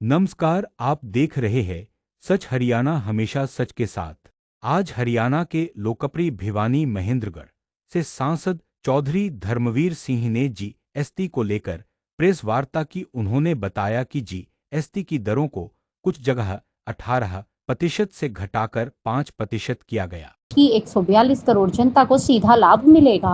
नमस्कार, आप देख रहे हैं सच हरियाणा हमेशा सच के साथ। आज हरियाणा के लोकप्रिय भिवानी महेंद्रगढ़ से सांसद चौधरी धर्मवीर सिंह ने जीएसटी को लेकर प्रेस वार्ता की। उन्होंने बताया कि जीएसटी की दरों को कुछ जगह 18% से घटाकर 5% किया गया कि 142 करोड़ जनता को सीधा लाभ मिलेगा।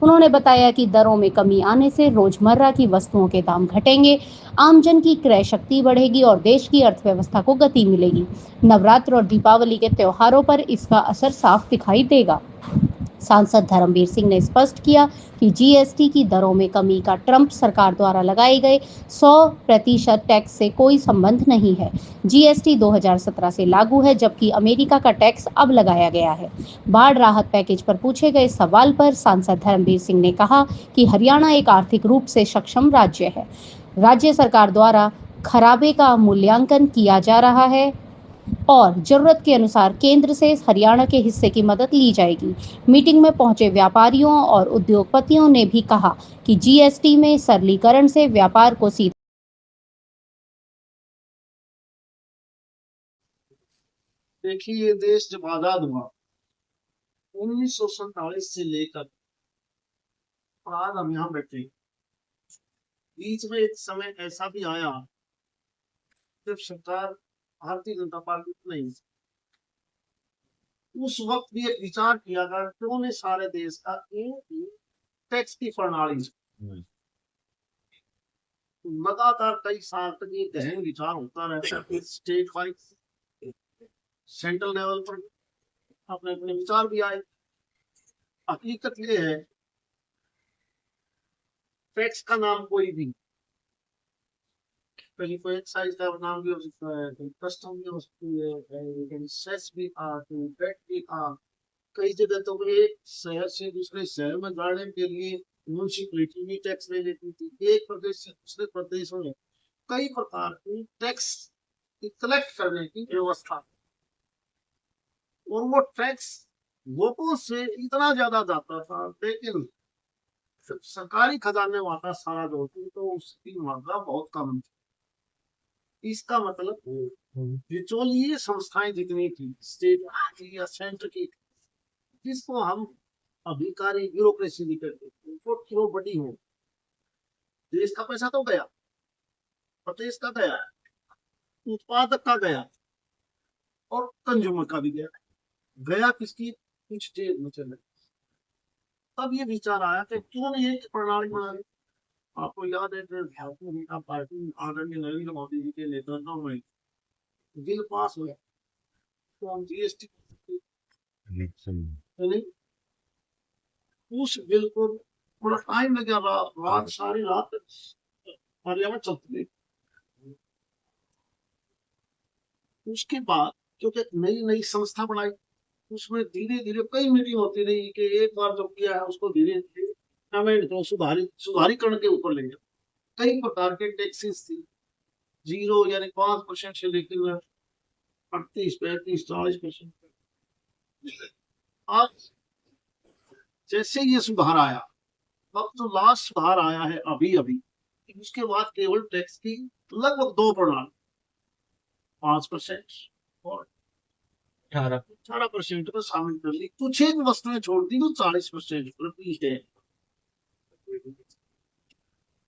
उन्होंने बताया कि दरों में कमी आने से रोजमर्रा की वस्तुओं के दाम घटेंगे, आमजन की क्रय शक्ति बढ़ेगी और देश की अर्थव्यवस्था को गति मिलेगी। नवरात्र और दीपावली के त्योहारों पर इसका असर साफ दिखाई देगा। सांसद धर्मवीर सिंह ने स्पष्ट किया कि जीएसटी की दरों में कमी का ट्रंप सरकार द्वारा लगाए गए 100% टैक्स से कोई संबंध नहीं है। जीएसटी 2017 से लागू है, जबकि अमेरिका का टैक्स अब लगाया गया है। बाढ़ राहत पैकेज पर पूछे गए सवाल पर सांसद धर्मवीर सिंह ने कहा कि हरियाणा एक आर्थिक रूप से सक्षम राज्य है। राज्य सरकार द्वारा खराबे का मूल्यांकन किया जा रहा है और जरूरत के अनुसार केंद्र से हरियाणा के हिस्से की मदद ली जाएगी। मीटिंग में पहुंचे व्यापारियों और उद्योगपतियों ने भी कहा कि जीएसटी में सरलीकरण से व्यापार को सीधा। देखिए, ये देश जब आजाद हुआ 1947 से लेकर आज हम यहाँ बैठे, बीच में एक समय ऐसा भी आया जब सरकार भारतीय जनता पार्टी नहीं, उस वक्त भी एक विचार किया गया क्यों ने सारे देश का एक टैक्स की प्रणाली। लगातार कई साल तक ये गहन विचार होता रहता है, स्टेट वाइज सेंट्रल लेवल पर अपने अपने विचार भी आए। हकीकत ये है, टैक्स का नाम कोई भी, कहीं कोई एक्साइज का नाम भी हो सकता है, कहीं कस्टम भी हो सकती है, कहीं सेस भी था, कहीं वैट भी था। कई जगह तो एक शहर से दूसरे शहर में जाने के लिए म्यूनिसिपैलिटी भी टैक्स ले लेती थी। एक प्रदेश से दूसरे प्रदेशों में कई प्रकार की टैक्स कलेक्ट करने की व्यवस्था, और वो टैक्स लोगों से इतना ज्यादा जाता था, लेकिन सरकारी खजाने में आता सारा जो होती तो उसकी मात्रा बहुत कम थी। इसका मतलब बिचौलिए संस्थाएं जितनी थी, स्टेट की या सेंटर की, जिसको हम अधिकारी ब्यूरोक्रेसी भी कहते हैं, वो क्यों बड़ी हो, देश का पैसा तो गया, प्रदेश का गया, उत्पादक का गया और कंज्यूमर का भी गया। गया किसकी? कुछ देर में चले। तब ये विचार आया कि क्यों नहीं एक प्रणाली बना ली। आपको याद है कि भारतीय जनता पार्टी आदरणीय नरेंद्र मोदी जी के नेतृत्व में बिल पास हुआ तो हम जीएसटी, उस बिल को थोड़ा टाइम लगा, रात सारी रात पार्लियामेंट चलती रही। उसके बाद क्योंकि नई नई संस्था बनाई, उसमें धीरे धीरे कई मीटिंग होती रही कि एक बार जो किया है उसको धीरे धीरे हमें तो सुधारीकरण के ऊपर लेंगे। कई प्रकार के टैक्सेस थी, 0 यानी 5% से लेकर 38, 35, 40%। आज जैसे ये सुधार आया, अब जो लास्ट सुधार आया है अभी अभी, उसके बाद केवल टैक्स की लगभग 2 प्रणाली, 5% और 18% को शामिल कर ली। कुछ एक वस्तुएं छोड़ दी तो 40% प्रति है।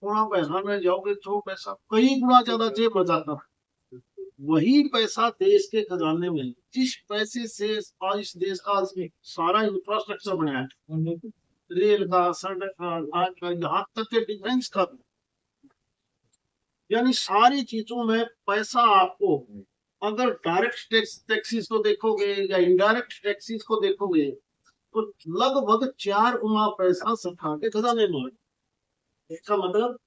थोड़ा पैसा में जाओगे जो पैसा कई गुना ज्यादा जेब में जाता है, वही पैसा देश के खजाने में, जिस पैसे से आज इस देश का सारा इंफ्रास्ट्रक्चर बनाया है, रेल का, सड़क का, यहाँ तक के डिफेंस का, यानी सारी चीजों में पैसा आपको, अगर डायरेक्ट टैक्सेस को देखोगे या इनडायरेक्ट टैक्सेस को देखोगे तो लगभग 4 गुना पैसा सरकार के खजाने में है। इसका मतलब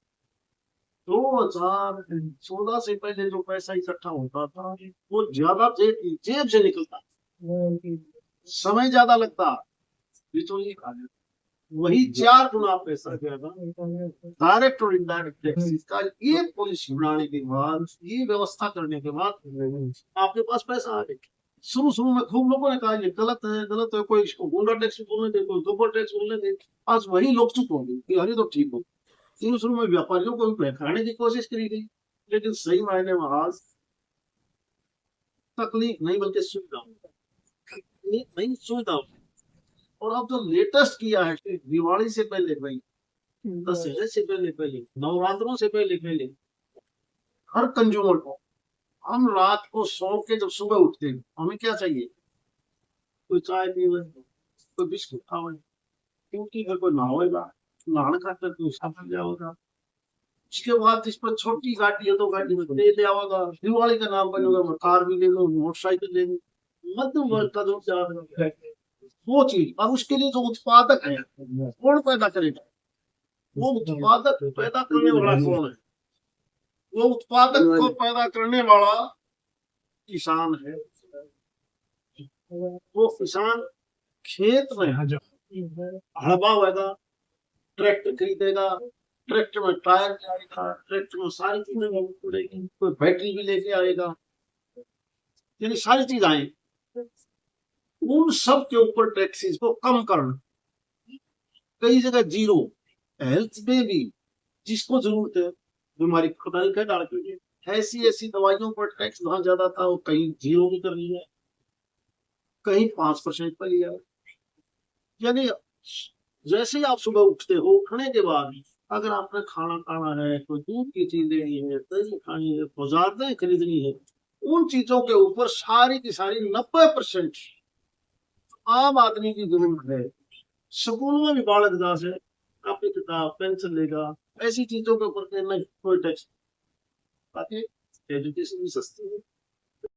2014 से पहले जो पैसा इकट्ठा होता था वो ज्यादा जेब से निकलता, समय ज्यादा लगता, बिचौलिए खा लेते। वही 4 गुना पैसा डायरेक्ट और इनडायरेक्ट टैक्सेस का ये पॉलिसी बनाने के बाद, ये व्यवस्था करने के बाद आपके पास पैसा आ गया। शुरू में खूब लोगों ने कहा ये गलत है, कोई इसको गुंडा टैक्स बोलने दे, कोई सुपर टैक्स बोलने दे। आज वही लोग चुप हो गए कि अरे तो ठीक हो। शुरू में व्यापारियों को भी बहकाने की कोशिश करी गई, लेकिन सही मायने में आज तकलीफ नहीं बल्कि सुविधा, तकलीफ नहीं सुविधा। और अब जो लेटेस्ट किया है दिवाली से पहले भाई, दशहरे से पहले नवरात्रों से पहले हर कंज्यूमर को, हम रात को सो के जब सुबह उठते हैं हमें क्या चाहिए? कोई चाय पीवे, कोई बिस्कुट खावे, क्योंकि अगर कोई नहावेगा, नहाने खातर कोई साफ जाओगा। उसके बाद इस पर छोटी गाड़ी है तो गाड़ी में तेल आवागा, दिवाली का नाम बनेगा, कार भी ले लो, मोटरसाइकिल ले लो, मध्यम वर्ग का जो जाएगा वो चीज। अब उसके लिए जो उत्पादक है कौन पैदा करेगा? वो उत्पादक पैदा करने वाला कौन है? वो उत्पादक को पैदा करने वाला किसान है। वो किसान खेत में हड़बा होगा, ट्रैक्टर खरीदेगा, ट्रैक्टर में टायर जाएगा, ट्रैक्टर में सारी चीजें पड़ेगी, कोई बैटरी भी लेके आएगा, यानी सारी चीज आए। उन सब के ऊपर टैक्सेस को कम करना, कई जगह जीरो, हेल्थ में भी जिसको जरूरत है बीमारी खुदाई का डाल के ऐसी ऐसी दवाइयों पर टैक्स वहां ज्यादा था वो कहीं जीरो भी कर लिया, कहीं 5% पर लिया। यानी जैसे ही आप सुबह उठते हो, उठने के बाद अगर आपने खाना खाना है, कोई दूध की चीज लेनी है, दही खानी है, बाजार खरीदनी है, उन चीजों के ऊपर सारी की सारी 90% आम आदमी की जरूरत है। स्कूल में भी बालक दास है, कापी किताब पेंसिल लेगा, ऐसी चीजों के ऊपर कोई टैक्स, बाकी एजुकेशन भी सस्ती है।